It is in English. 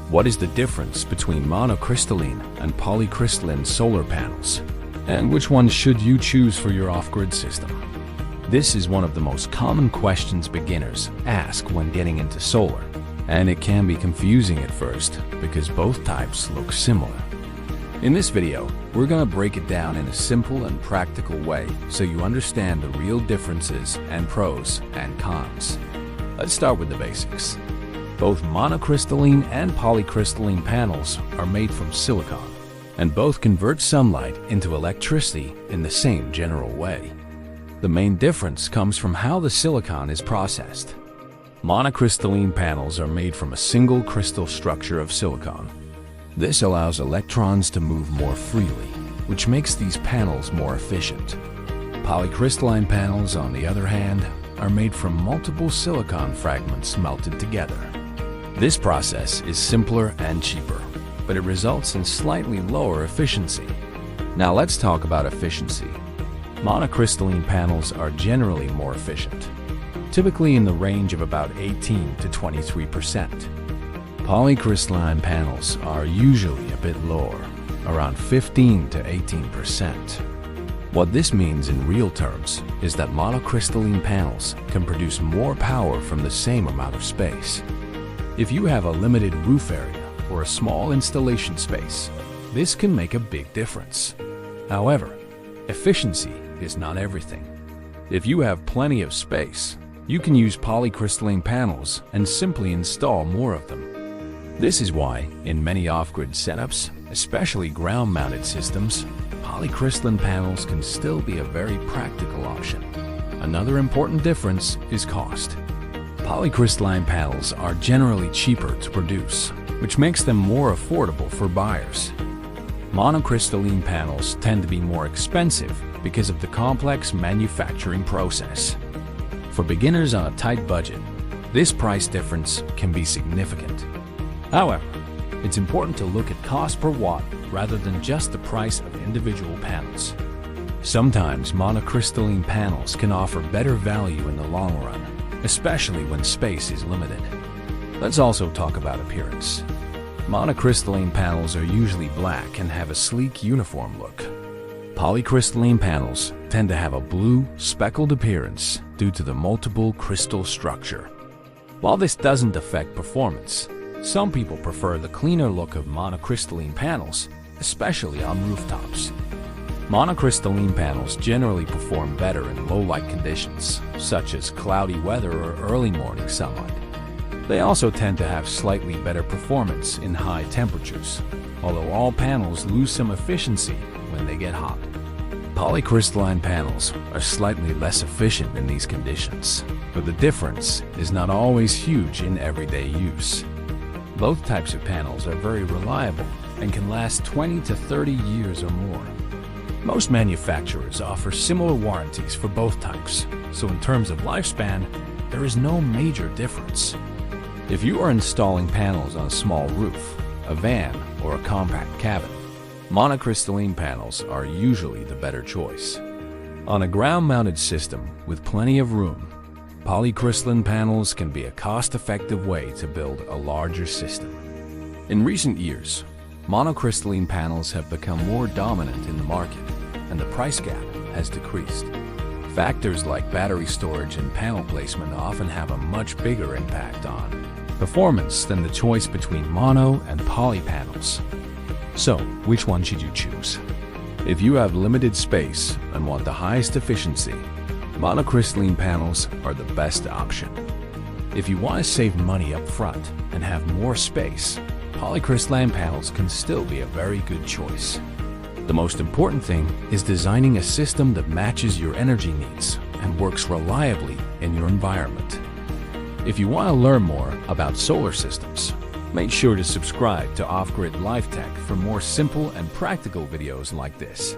What is the difference between monocrystalline and polycrystalline solar panels? And which one should you choose for your off-grid system? This is one of the most common questions beginners ask when getting into solar, and it can be confusing at first because both types look similar. In this video, we're going to break it down in a simple and practical way so you understand the real differences and pros and cons. Let's start with the basics. Both monocrystalline and polycrystalline panels are made from silicon, and both convert sunlight into electricity in the same general way. The main difference comes from how the silicon is processed. Monocrystalline panels are made from a single crystal structure of silicon. This allows electrons to move more freely, which makes these panels more efficient. Polycrystalline panels, on the other hand, are made from multiple silicon fragments melted together. This process is simpler and cheaper, but it results in slightly lower efficiency. Now let's talk about efficiency. Monocrystalline panels are generally more efficient, typically in the range of about 18 to 23%. Polycrystalline panels are usually a bit lower, around 15 to 18%. What this means in real terms is that monocrystalline panels can produce more power from the same amount of space. If you have a limited roof area or a small installation space, this can make a big difference. However, efficiency is not everything. If you have plenty of space, you can use polycrystalline panels and simply install more of them. This is why, in many off-grid setups, especially ground-mounted systems, polycrystalline panels can still be a very practical option. Another important difference is cost. Polycrystalline panels are generally cheaper to produce, which makes them more affordable for buyers. Monocrystalline panels tend to be more expensive because of the complex manufacturing process. For beginners on a tight budget, this price difference can be significant. However, it's important to look at cost per watt rather than just the price of individual panels. Sometimes monocrystalline panels can offer better value in the long run, especially when space is limited. Let's also talk about appearance. Monocrystalline panels are usually black and have a sleek, uniform look. Polycrystalline panels tend to have a blue, speckled appearance due to the multiple crystal structure. While this doesn't affect performance, some people prefer the cleaner look of monocrystalline panels, especially on rooftops. Monocrystalline panels generally perform better in low-light conditions, such as cloudy weather or early morning sunlight. They also tend to have slightly better performance in high temperatures, although all panels lose some efficiency when they get hot. Polycrystalline panels are slightly less efficient in these conditions, but the difference is not always huge in everyday use. Both types of panels are very reliable and can last 20 to 30 years or more. Most manufacturers offer similar warranties for both types, so in terms of lifespan, there is no major difference. If you are installing panels on a small roof, a van, or a compact cabin, monocrystalline panels are usually the better choice. On a ground-mounted system with plenty of room, polycrystalline panels can be a cost-effective way to build a larger system. In recent years, monocrystalline panels have become more dominant in the market, and the price gap has decreased. Factors like battery storage and panel placement often have a much bigger impact on performance than the choice between mono and poly panels. So, which one should you choose? If you have limited space and want the highest efficiency, monocrystalline panels are the best option. If you want to save money up front and have more space, polycrystalline panels can still be a very good choice. The most important thing is designing a system that matches your energy needs and works reliably in your environment. If you want to learn more about solar systems, make sure to subscribe to Off-Grid Life Tech for more simple and practical videos like this.